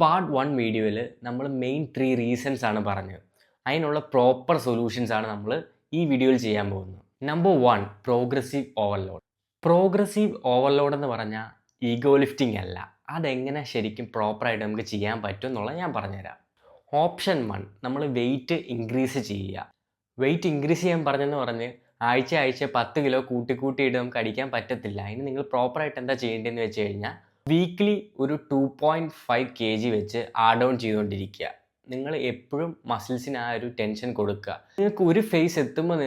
Part 1 വീഡിയോയിൽ നമ്മൾ main 3 reasons ആണ് പറഞ്ഞത്. അതിനുള്ള പ്രോപ്പർ സൊല്യൂഷൻസ് ആണ് നമ്മൾ ഈ വീഡിയോയിൽ ചെയ്യാൻ പോകുന്നത്. Number 1, progressive overload. Progressive overload എന്ന് പറഞ്ഞാൽ ഈഗോ ലിഫ്റ്റിംഗ് അല്ല. അതെങ്ങനെ ശരിക്കും പ്രോപ്പറായിട്ട് നമുക്ക് ചെയ്യാൻ പറ്റും എന്നുള്ളത് ഞാൻ പറഞ്ഞുതരാം. ഓപ്ഷൻ 1, നമ്മൾ വെയിറ്റ് ഇൻക്രീസ് ചെയ്യുക. വെയിറ്റ് ഇൻക്രീസ് ചെയ്യാൻ പറഞ്ഞെന്ന് പറഞ്ഞ് ആഴ്ച 10 കിലോ കൂട്ടിയിട്ട് നമുക്ക് അടിക്കാൻ പറ്റത്തില്ല. അതിന് നിങ്ങൾ പ്രോപ്പറായിട്ട് എന്താ ചെയ്യേണ്ടതെന്ന് വെച്ച് കഴിഞ്ഞാൽ വീക്ക്ലി ഒരു 2.5 kg വെച്ച് ആഡ് ഓൺ ചെയ്തുകൊണ്ടിരിക്കുക. നിങ്ങൾ എപ്പോഴും മസിൽസിന് ആ ഒരു ടെൻഷൻ കൊടുക്കുക. നിങ്ങൾക്ക് ഒരു ഫേസ് എത്തുമ്പോൾ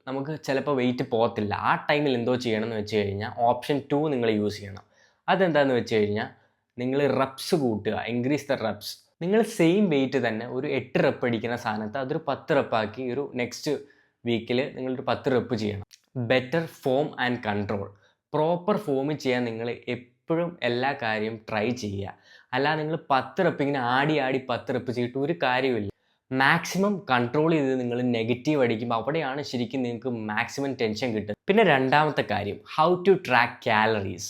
നമുക്ക് ചിലപ്പോൾ വെയിറ്റ് പോകത്തില്ല. ആ ടൈമിൽ എന്തോ ചെയ്യണമെന്ന് വെച്ച് കഴിഞ്ഞാൽ ഓപ്ഷൻ 2 നിങ്ങൾ യൂസ് ചെയ്യണം. അതെന്താണെന്ന് വെച്ച് കഴിഞ്ഞാൽ നിങ്ങൾ റെപ്സ് കൂട്ടുക, ഇൻക്രീസ് ദ റെപ്സ്. നിങ്ങൾ സെയിം വെയിറ്റ് തന്നെ ഒരു 8 റെപ്പ് അടിക്കുന്ന സാധനത്ത് അതൊരു 10 റെപ്പാക്കി ഒരു നെക്സ്റ്റ് വീക്കിൽ നിങ്ങളൊരു 10 റെപ്പ് ചെയ്യണം. Better form and control. Proper ഫോമിൽ ചെയ്യാൻ നിങ്ങൾ എപ്പോഴും എല്ലാ കാര്യവും ട്രൈ ചെയ്യുക. അല്ലാതെ നിങ്ങൾ 10 റെപ്പ് ഇങ്ങനെ ആടി 10 റെപ്പ് ചെയ്തിട്ട് ഒരു കാര്യമില്ല. മാക്സിമം കൺട്രോൾ ചെയ്ത് നിങ്ങൾ നെഗറ്റീവ് അടിക്കുമ്പോൾ അവിടെയാണ് ശരിക്കും നിങ്ങൾക്ക് മാക്സിമം ടെൻഷൻ കിട്ടുന്നത്. പിന്നെ രണ്ടാമത്തെ കാര്യം, ഹൗ ടു ട്രാക്ക് കാലറീസ്.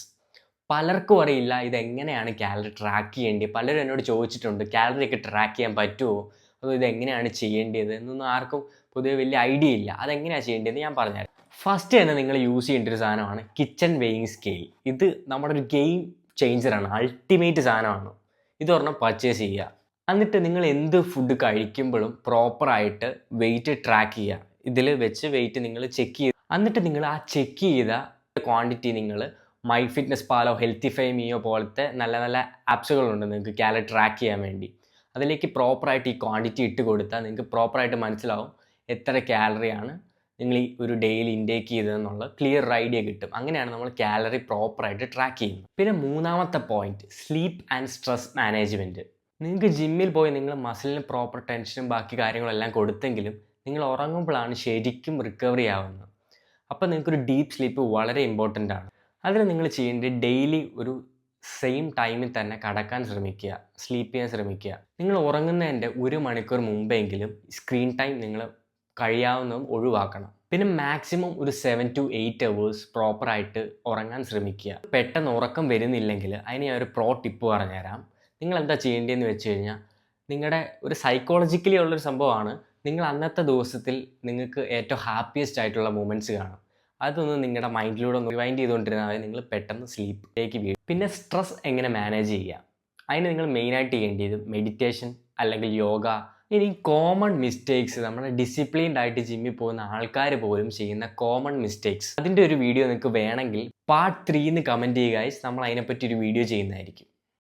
പലർക്കും അറിയില്ല ഇതെങ്ങനെയാണ് കാലറി ട്രാക്ക് ചെയ്യേണ്ടത്. പലരും എന്നോട് ചോദിച്ചിട്ടുണ്ട്, കാലറി ഒക്കെ ട്രാക്ക് ചെയ്യാൻ പറ്റുമോ, അതോ ഇതെങ്ങനെയാണ് ചെയ്യേണ്ടത് എന്നൊന്നും ആർക്കും പൊതുവെ വലിയ ഐഡിയ ഇല്ല. അതെങ്ങനെയാണ് ചെയ്യേണ്ടതെന്ന് ഞാൻ പറഞ്ഞുതരാം. ഫസ്റ്റ് തന്നെ നിങ്ങൾ യൂസ് ചെയ്യേണ്ട ഒരു സാധനമാണ് കിച്ചൺ വെയിങ് സ്കെയിൽ. ഇത് നമ്മുടെ ഒരു ഗെയിം ചേഞ്ചറാണ്, അൾട്ടിമേറ്റ് സാധനമാണ്. ഇതൊരെണ്ണം പർച്ചേസ് ചെയ്യുക. എന്നിട്ട് നിങ്ങൾ എന്ത് ഫുഡ് കഴിക്കുമ്പോഴും പ്രോപ്പറായിട്ട് വെയിറ്റ് ട്രാക്ക് ചെയ്യുക. ഇതിൽ വെച്ച് വെയിറ്റ് നിങ്ങൾ ചെക്ക് ചെയ്ത് എന്നിട്ട് നിങ്ങൾ ആ ചെക്ക് ചെയ്ത ക്വാണ്ടിറ്റി നിങ്ങൾ മൈ ഫിറ്റ്നസ് പാലോ ഹെൽത്തിഫൈ മീയോ പോലത്തെ നല്ല ആപ്സുകളുണ്ട് നിങ്ങൾക്ക് കാലറി ട്രാക്ക് ചെയ്യാൻ വേണ്ടി. അതിലേക്ക് പ്രോപ്പറായിട്ട് ഈ ക്വാണ്ടിറ്റി ഇട്ട് കൊടുത്താൽ നിങ്ങൾക്ക് പ്രോപ്പറായിട്ട് മനസ്സിലാവും എത്ര കാലറിയാണ് നിങ്ങൾ ഈ ഒരു ഡെയിലി ഇൻടേക്ക് ചെയ്തതെന്നുള്ള ക്ലിയർ ഐഡിയ കിട്ടും. അങ്ങനെയാണ് നമ്മൾ കാലറി പ്രോപ്പറായിട്ട് ട്രാക്ക് ചെയ്യുന്നത്. പിന്നെ മൂന്നാമത്തെ point, sleep and stress management. നിങ്ങൾക്ക് ജിമ്മിൽ പോയി നിങ്ങൾ മസിലിന് പ്രോപ്പർ ടെൻഷനും ബാക്കി കാര്യങ്ങളെല്ലാം കൊടുത്തെങ്കിലും നിങ്ങൾ ഉറങ്ങുമ്പോഴാണ് ശരിക്കും റിക്കവറി ആവുന്നത്. അപ്പോൾ നിങ്ങൾക്കൊരു ഡീപ്പ് സ്ലീപ്പ് വളരെ ഇമ്പോർട്ടൻ്റ് ആണ്. അതിന് നിങ്ങൾ ചെയ്യേണ്ടത് ഡെയിലി ഒരു സെയിം ടൈമിൽ തന്നെ കടക്കാൻ ശ്രമിക്കുക, സ്ലീപ്പ് ചെയ്യാൻ ശ്രമിക്കുക. നിങ്ങൾ ഉറങ്ങുന്നതിൻ്റെ 1 മണിക്കൂർ മുമ്പെങ്കിലും സ്ക്രീൻ ടൈം നിങ്ങൾ കഴിയാവുന്നതും ഒഴിവാക്കണം. പിന്നെ മാക്സിമം ഒരു 7 to 8 hours പ്രോപ്പറായിട്ട് ഉറങ്ങാൻ ശ്രമിക്കുക. പെട്ടെന്ന് ഉറക്കം വരുന്നില്ലെങ്കിൽ അതിന് ഞാൻ ഒരു പ്രോ ടിപ്പ് പറഞ്ഞുതരാം. നിങ്ങൾ എന്താ ചെയ്യേണ്ടതെന്ന് വെച്ച് കഴിഞ്ഞാൽ, നിങ്ങളുടെ ഒരു സൈക്കോളജിക്കലി ഉള്ളൊരു സംഭവമാണ്. നിങ്ങൾ അന്നത്തെ ദിവസത്തിൽ നിങ്ങൾക്ക് ഏറ്റവും ഹാപ്പിയസ്റ്റ് ആയിട്ടുള്ള മൊമെൻറ്റ്സ് കാണും. അതൊന്ന് നിങ്ങളുടെ മൈൻഡിലൂടെ ഒന്ന് റിവൈൻഡ് ചെയ്തുകൊണ്ടിരുന്നാൽ നിങ്ങൾ പെട്ടെന്ന് സ്ലീപ്പിലേക്ക് വീഴും. പിന്നെ സ്ട്രെസ് എങ്ങനെ മാനേജ് ചെയ്യുക, അതിന് നിങ്ങൾ മെയിനായിട്ട് ചെയ്യേണ്ടത് മെഡിറ്റേഷൻ അല്ലെങ്കിൽ യോഗ. ഇനി കോമൺ മിസ്റ്റേക്സ്, നമ്മുടെ ഡിസിപ്ലിൻഡ് ആയിട്ട് ജിമ്മിൽ പോകുന്ന ആൾക്കാർ പോലും ചെയ്യുന്ന കോമൺ മിസ്റ്റേക്സ്, അതിൻ്റെ ഒരു വീഡിയോ നിങ്ങൾക്ക് വേണമെങ്കിൽ പാർട്ട് 3 കമൻറ്റ് ചെയ്യുക. നമ്മൾ അതിനെപ്പറ്റി ഒരു വീഡിയോ ചെയ്യുന്നതായിരിക്കും.